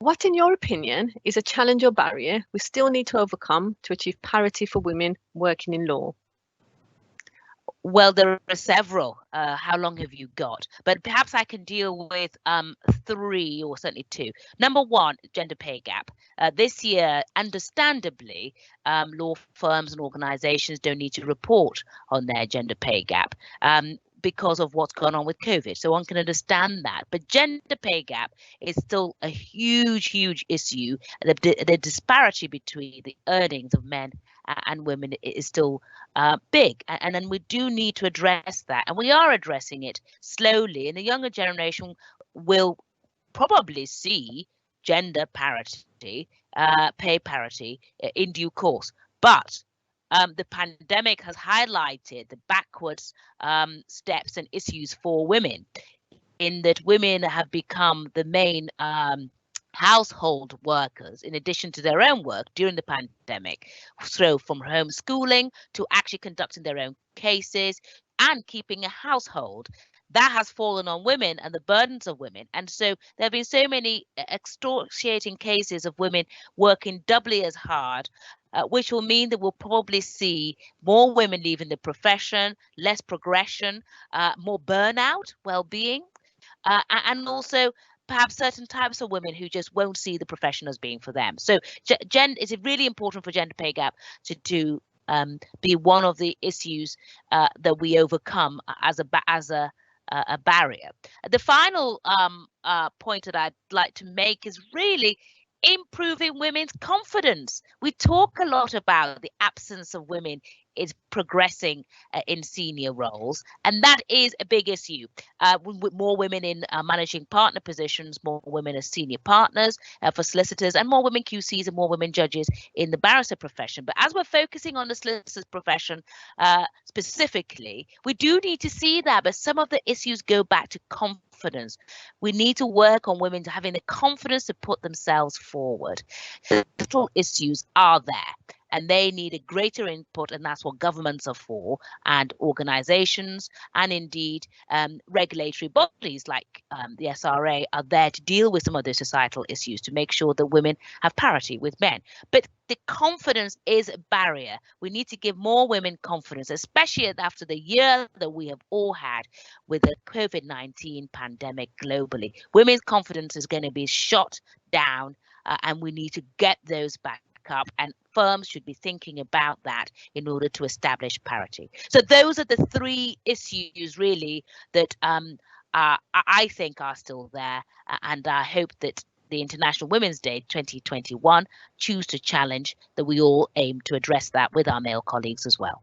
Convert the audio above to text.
What, in your opinion, is a challenge or barrier we still need to overcome to achieve parity for women working in law? Well, there are several. How long have you got? But perhaps I can deal with three or certainly two. Number one, gender pay gap. This year, understandably, law firms and organizations don't need to report on their gender pay gap. Because of what's gone on with COVID. So one can understand that. But gender pay gap is still a huge, huge issue. The disparity between the earnings of men and women is still big. And then we do need to address that. And we are addressing it slowly. And the younger generation will probably see gender parity, pay parity in due course. But the pandemic has highlighted the backwards steps and issues for women, in that women have become the main household workers in addition to their own work during the pandemic. So from homeschooling to actually conducting their own cases and keeping a household, that has fallen on women and the burdens of women. And so there have been so many excruciating cases of women working doubly as hard, which will mean that we'll probably see more women leaving the profession, less progression, more burnout, well-being, and also perhaps certain types of women who just won't see the profession as being for them. So it's really important for gender pay gap to be one of the issues that we overcome as a barrier. The final point that I'd like to make is really improving women's confidence. We talk a lot about the absence of women is progressing in senior roles, and that is a big issue. With more women in managing partner positions, more women as senior partners for solicitors, and more women QCs and more women judges in the barrister profession. But as we're focusing on the solicitor's profession specifically, we do need to see that, but some of the issues go back to confidence. We need to work on women having the confidence to put themselves forward. Little issues are there, and they need a greater input, and that's what governments are for, and organizations, and indeed regulatory bodies like the SRA are there to deal with some of those societal issues to make sure that women have parity with men. But the confidence is a barrier. We need to give more women confidence, especially after the year that we have all had with the COVID-19 pandemic globally. Women's confidence is going to be shot down, and we need to get those back up, and firms should be thinking about that in order to establish parity. So those are the three issues really that I think are still there, and I hope that the International Women's Day 2021 choose to challenge that we all aim to address that with our male colleagues as well.